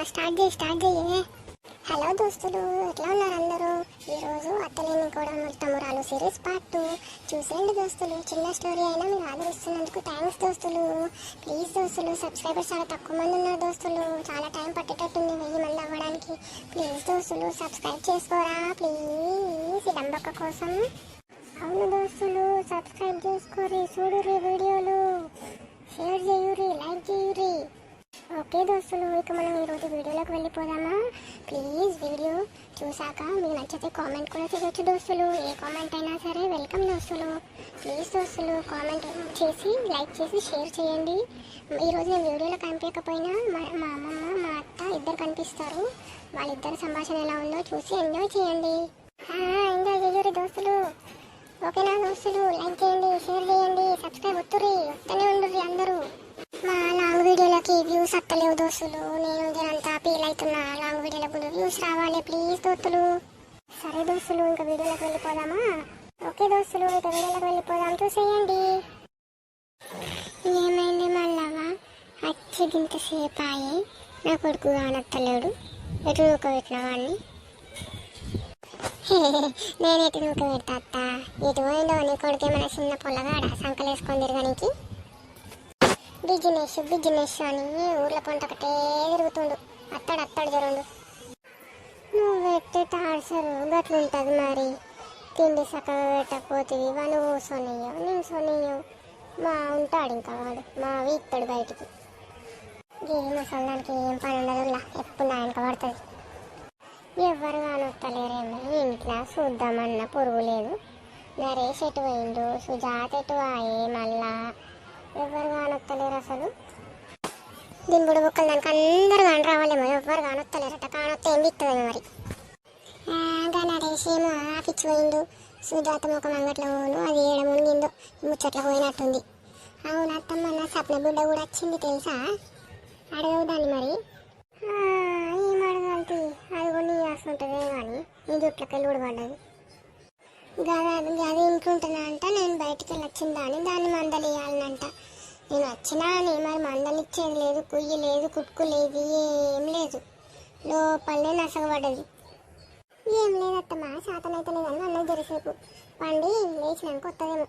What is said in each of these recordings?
Start చేయే. Hello దోస్తులు, ఎట్లా ఉన్నారు అందరూ? ఈరోజు అత్తలేని కూడా తమ్మురాలు సిరీస్ పార్ట్ 2 చూసేయండి దోస్తులు. చిన్న స్టోరీ అయినా మీరు ఆదరిస్తున్నందుకు థ్యాంక్స్ దోస్తులు. ప్లీజ్ దోస్తులు, సబ్స్క్రైబర్స్ చాలా తక్కువ మంది ఉన్నారు దోస్తులు. చాలా టైం పట్టేటట్టుంది 1000 మంది అవ్వడానికి. ప్లీజ్ దోస్తులు సబ్స్క్రైబ్ చేసుకోరా ప్లీజ్, ఈ డంబక్క కోసం. అవును దోస్తులు, సబ్స్క్రైబ్ చేసుకోరి, చూడురి వీడియోలు, షేర్ చేయురి, లైక్ చేయురి. ఓకే దోస్తులు, ఇక మనం ఈరోజు వీడియోలోకి వెళ్ళిపోదామా? ప్లీజ్ వీడియో చూసాక మీకు నచ్చితే కామెంట్ కూడా చేయొచ్చు దోస్తులు. ఏ కామెంట్ అయినా సరే వెల్కమ్ దోస్తులు. ప్లీజ్ దోస్తులు కామెంట్ చేసి లైక్ చేసి షేర్ చేయండి. ఈరోజు నేను వీడియోలో కనిపించకపోయినా మా అమ్మమ్మ మా అత్త ఇద్దరు కనిపిస్తారు. వాళ్ళిద్దరు సంభాషణ ఎలా ఉందో చూసి ఎంజాయ్ చేయండి. ఎంజాయ్ చేయండి దోస్తులు. ఓకేనా దోస్తులు? లైక్ చేయండి, షేర్ చేయండి, సబ్స్క్రైబ్ వస్తుర్రి, వస్తూనే ఉండుర్రి అందరూ. మా లాంగ్ వీడియోలకి వ్యూస్ అత్తలేవు దోస్తులు. నేను జనంతా ఫీల్ అవుతున్నా. లాంగ్ వీడియోలకు వ్యూస్ రావాలి ప్లీజ్ దోస్తులు. సరే దోస్తులు, ఇంకా వీడియోలోకి వెళ్ళిపోదామా? ఓకే దోస్తులు, ఇంకా వీడియోలోకి వెళ్ళిపోదాం, చూసేయండి. ఏమైంది మళ్ళావా? అచ్చిగింత సేపాయి నా కొడుకు కానత్తలేడు. ఎటు నూక పెట్టిన వాడిని నేనెటు నూక పెడతా అత్త? ఎటు పోయిందో నీ కొడుకు? మన చిన్న పొల్లగాడ సంకలేసుకొని తిరగనికి బిజినెస్ అని ఊర్ల పంట ఒకటే తిరుగుతుండు. అత్తాడు జరుండు. నువ్వు పెట్టే టార్చరు గట్లుంటుంది మరి. తిండి సక్కగా పెట్టకపోతుంది వాడు సొనయ్యో నేను సొనయ్యో మా ఉంటాడు. ఇంకా వాడు మా వీక్తాడు బయటికి. ఏ ముసలానికి ఏం పని ఉండదులా, ఎప్పుడు నా వెనక పడుతుంది. ఎవరు కానొత్తలేరేమో ఇంట్లో, చూద్దామన్న పురుగు లేదు. నరేష్ ఎటు పోయిండు, సుజాత ఎటు ఆయే, మళ్ళా ఎవరు కానొత్తలేరు అసలు. దీని బుడ బుక్కలు దానికి అందరు కాని రావాలేమో, ఎవరు కానొత్తలేరట. కానొత్తే ఏం ఇస్తుందేమో మరి. నరేష్ ఏమో ఆఫీస్ పోయిండు, సుజాత ముఖం అంగట్లో పోను, అది ఏడ మునిగిందో ముచ్చట్లో పోయినట్టుంది. అవును అత్తమ్మ, నా సప్న బిడ్డ కూడా వచ్చింది తెలుసా? అడగవు దాన్ని మరి. ఏం అడగాలి, అది కూడా నీ చేస్తుంటుందే కానీ నీ జుట్లకి వెళ్ళి పడ్డది. గది ఇంట్లుంటున్నా అంట, నేను బయటికి వెళ్ళి వచ్చిందాని దాన్ని మందలు ఇవ్వాలనంట. నేను వచ్చినా అని మరి మందలు ఇచ్చేది లేదు, కుయ్యి లేదు, కుట్టుకు లేదు, ఏం లేదు. లోపలనే నసగబడ్డది. ఏం లేదత్తమ్మా, శాతనైతే లేదని అన్నది జరిసేపు పండి లేచినాక కొత్తదేమో.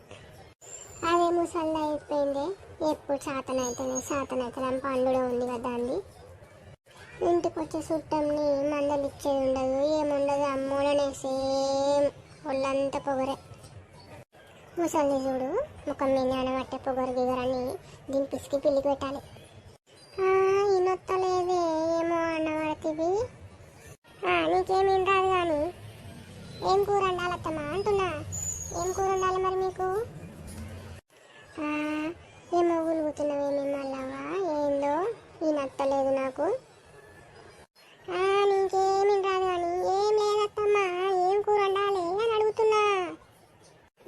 అదే ముసల్ది అయిపోయింది. ఎప్పుడు శాతనైతే పండుడే ఉంది కదా అండి. ఇంటికి వచ్చే చుట్టంని మందలు ఇచ్చేది ఉండదు, ఏముండదు. అమ్మోడనే సేమ్ ఒళ్ళంతా పొగరే. ముసలి చూడు ముఖం మీద అనబట్టే పొగరు దిగరని దీన్ని పిసికి పిల్లికి పెట్టాలి. ఈనొత్తలేదే ఏమో అన్నవాడతివి. నీకేమేం రాదు కానీ ఏం కూర వండాలత్తమ్మా అంటున్నా. ఏం కూర వండాలి మరి మీకు? ఏమో ఊలుగుతున్నావేమేమి మళ్ళావా? ఏందో ఈనొత్తలేదు నాకు. నీకేమేం రాదు కానీ ఏం లేదత్తమ్మా, ఏం కూర వండాలి అని అడుగుతున్నా.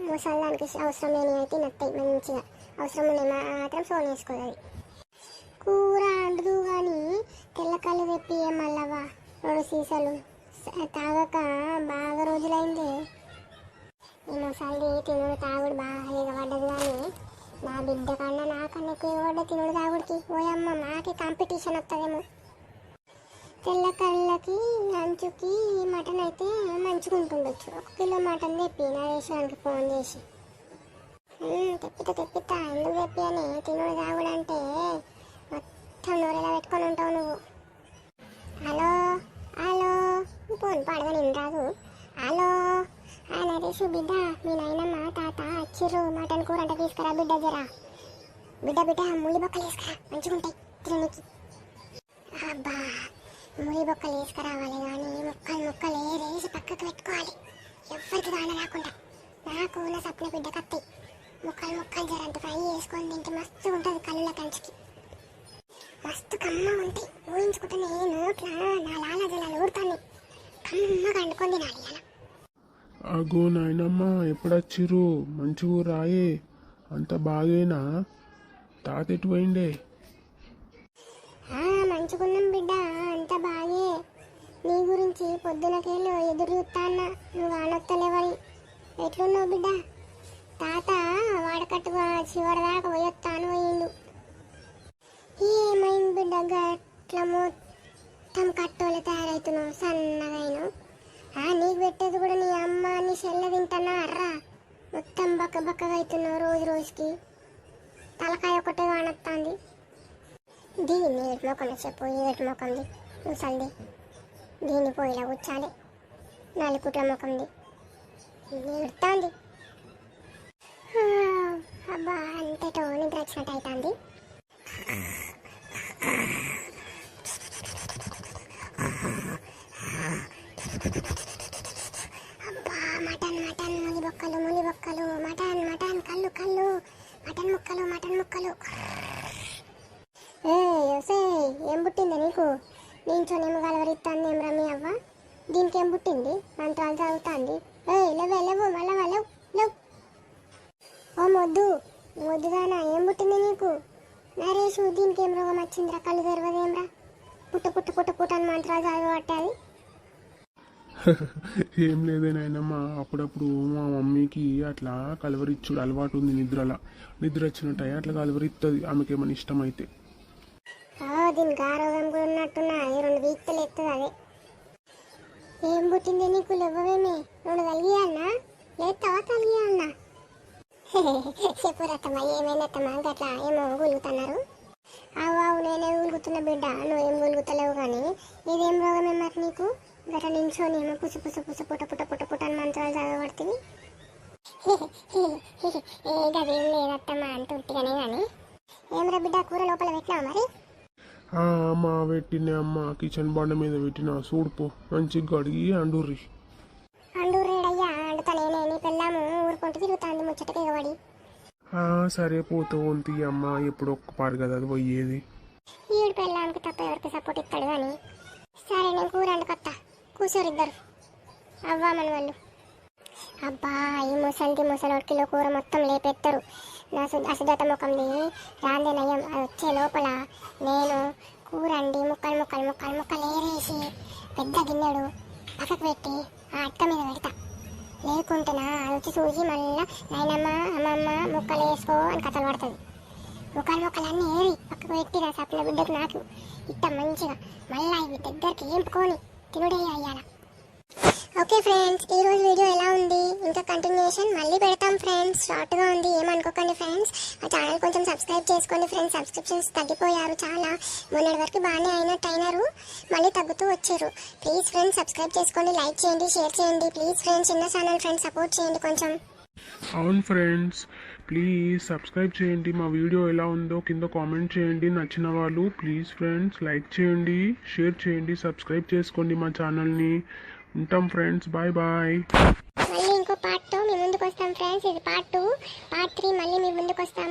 ముసల్దానికి అవసరం లేని అయితే నత్తాయి మంచిగా, అవసరం ఉన్నాయి మాత్రం ఫోన్ వేసుకోవాలి. కూర అండదు కానీ తెల్లకళ్ళు తెప్పి మళ్ళవా 2 సీసాలు తాగక బాగా రోజులైంది. ఈ ముసల్ది తినుడు తాగుడు బాగా ఎగబడ్డది కానీ నా బిడ్డ కన్నా నాకన్నా ఎక్కువ ఎగబడ్డ తినుడు తాగుడికి. ఓయమ్మ మాకి కాంపిటీషన్ వస్తుందేమో. తెల్ల కళ్ళకి లంచుకి మటన్ అయితే మంచిగుంటుండొచ్చు. 1 కిలో మటన్ తెప్పి నరేశ్వరానికి ఫోన్ చేసి తెప్పితా ఎందుకు తెప్పి అని. తినుడు తాగుడంటే మొత్తం నూరెలా పెట్టుకొని ఉంటావు నువ్వు. హలో ఫోన్ పాడగా నేను రాదు. హలో నరేష్ బిడ్డ, మీ నాయనమ్మ తాత వచ్చిర్రు, మటన్ కూర అంటే తీసుకురా బిడ్డ. జరా బిడ్డ ముళ్ళి బొక్కలు వేసుకురా, మంచిగుంటాయి తినడానికి. అబ్బా మురి బొక్కలు వేసుకురావాలి కానీ ముక్కలు ఏరేసి పక్కకు పెట్టుకోవాలి, ఎవరికి దాన రాకుండా. నాకు నా సప్న బిడ్డ కత్తి ముక్కలు జరంత ఫ్రై చేసుకొని తింటే మస్తు ఉంటుంది. కళ్ళ కంచికి మస్తు కమ్మ ఉంటాయి. ఊహించుకుంటే నోట్ల నా లాల జలాలు ఊరుతాను. కమ్మగా వండుకొని తినాలి అలా. అగో నాయనమ్మ ఎప్పుడొచ్చిర్రు? మంచిగా రాయే, అంత బాగేనా? తాత ఎటు పోయిండే? మంచుకున్నాం బిడ్డ, అంత బాగే. నీ గురించి పొద్దునకేళ్ళు ఎదురు చూస్తాన్నా, నువ్వు ఆనొత్తలేవని. ఎట్లున్నావు బిడ్డ? తాత వాడకట్టుగా చివరిదాకా పోయొత్తాను పోయిండు. ఏమైంది బిడ్డ గట్ల మొత్తం కట్టోలు తయారవుతున్నావు సన్నగైను. నీకు పెట్టేది కూడా నీ అమ్మ నీ చెల్ల తింటున్నా అర్రా. మొత్తం బక్క బక్కగా అవుతున్నావు రోజు రోజుకి. తలకాయ ఒకటే కానొస్తుంది. దీన్ని ఏడు మొక్కలు చెప్పు, ఏడు మొక్కంది ముసలిది. దీన్ని పోయిలా కూర్చాలి. నలుకుట్ల ముఖంది ఏడుతుంది. అబ్బా అంతేటో నిద్ర వచ్చినట్టు అవుతుంది. అబ్బా మటన్ మటన్ ములి బొక్కలు ములి బొక్కలు, మటన్ మటన్ కళ్ళు కళ్ళు, మటన్ ముక్కలు మటన్ ముక్కలు. ఏం పుట్టింది నీకు? నించోనేమో గలవరిస్తాను ఏం రమ్మి అవ్వ. దీనికి ఏం పుట్టింది? మంత్రాలు చదువుతుంది. లేవు లేవు మళ్ళా లేవు లేవు. ఓ మొద్దుగానా ఏం పుట్టింది నీకు? నరేషు దీనికి ఏం రోగం వచ్చిందిరా? కళ్ళు తెరవదేమ్రా? పుట్ట పుట్ట పుట్ట పుట్ట అని మంత్రాలు చదవబట్టాలి. ఏం లేదే నాయనమ్మ, అప్పుడప్పుడు మా మమ్మీకి అట్లా కలవరిచ్చుడు అలవాటు ఉంది. నిద్ర వచ్చినట్టు అట్లా కలవరిస్తుంది ఆమెకి ఏమైనా ఇష్టమైతే. దీనికి ఆ రోగం కూడా ఉన్నట్టున్నా. 2 వీక్తలు ఎత్తుంది అదే. ఏం పుట్టింది నీకు? లేవవేమే 2 కలిగియాలన్నా? లేస్తావా కలిగియాలన్నా? చెప్పురత్తమ్మా ఏమైందత్తమ్మా గట్లా ఏమో గులుగుతున్నారు. అవు నేనే గులుగుతున్న బిడ్డ, నువ్వేం గులుగుతలేవు కానీ. ఇదేం రోగమే మరి నీకు? గట్లా నించోని ఏమో పుసు పుసు పుసు పుట్ట పుట్ట పుట్ట పుట్ట అని మంత్రాలు చదవబడుతుంది. గదేం లేదత్తమ్మా అంటుంటిగానే కానీ. ఏమరా బిడ్డ కూర లోపల పెట్టినావా మరి? అమ్మ పెట్టిన అమ్మ కిచెన్ బండ మీద పెట్టిన చూడుపో మంచిగా కడిగి అండూర్రి. అండూరేడయ్యా అండుతా నేనే. నీ పెళ్ళాము ఊరుకుంటూ తిరుగుతాంది ముచ్చటకి ఎగబడి. సరే పోతూ ఉంది అమ్మ, ఎప్పుడు ఒక్క పారు కదా అది పోయేది. ఈడు పెళ్ళానికి తప్ప ఎవరికి సపోర్ట్ ఇస్తాడు కానీ. సరే నేను కూర అండుకొత్తా, కూర్చోరిద్దరు అవ్వా మన వాళ్ళు. అబ్బా ఈ ముసలోడి కిలో కూర మొత్తం లేపెత్తారు. నా అసుదత ముఖంది రాందే నయం. అది వచ్చే లోపల నేను కూర అండి ముక్కలు ముక్కలు ముక్కలు ముక్కలు ఏరేసి పెద్ద గిన్నెడు పక్కకు పెట్టి ఆ అట్ట మీద పెడతా. లేకుంటేనా అది వచ్చి చూసి మళ్ళీ నాయనమ్మ అమ్మమ్మ ముక్కలు వేసుకో అని కథలు పడుతుంది. ముక్కలు అన్నీ ఏరి పక్కకు పెట్టిరా సప్ల బిడ్డకు నాకు ఇట్ట మంచిగా మళ్ళీ ఇవి దగ్గరికి ఏంపుకొని తినుడే అయ్యాల. ఓకే ఫ్రెండ్స్, ఈరోజు వీడియో ఎలా ఉంది? ఇంకా కంటిన్యూషన్ మళ్ళీ పెడతాం ఫ్రెండ్స్. షార్ట్గా ఉంది ఏమనుకోకండి ఫ్రెండ్స్. ఆ ఛానల్ కొంచెం సబ్స్క్రైబ్ చేసుకోండి ఫ్రెండ్స్. సబ్స్క్రిప్షన్స్ తగ్గిపోయారు చాలా. మొన్నటి వరకు బాగానే అయినారు, మళ్ళీ తగ్గుతూ వచ్చారు. ప్లీజ్ ఫ్రెండ్స్ సబ్స్క్రైబ్ చేసుకోండి, లైక్ చేయండి, షేర్ చేయండి. ప్లీజ్ ఫ్రెండ్స్ చిన్న ఛానల్ ఫ్రెండ్స్ సపోర్ట్ చేయండి కొంచెం. అవును ఫ్రెండ్స్, ప్లీజ్ సబ్స్క్రైబ్ చేయండి. మా వీడియో ఎలా ఉందో కింద కామెంట్ చేయండి. నచ్చిన వాళ్ళు ప్లీజ్ ఫ్రెండ్స్ లైక్ చేయండి, షేర్ చేయండి, సబ్స్క్రైబ్ చేసుకోండి మా ఛానల్ని. ఉంటాం ఫ్రెండ్స్, బాయ్ బాయ్. మళ్ళీ ఇంకో పార్ట్ 2 మీ ముందుకు వస్తాం ఫ్రెండ్స్. ఇది పార్ట్ 2. పార్ట్ 3 మళ్ళీ మీ ముందుకు వస్తాం.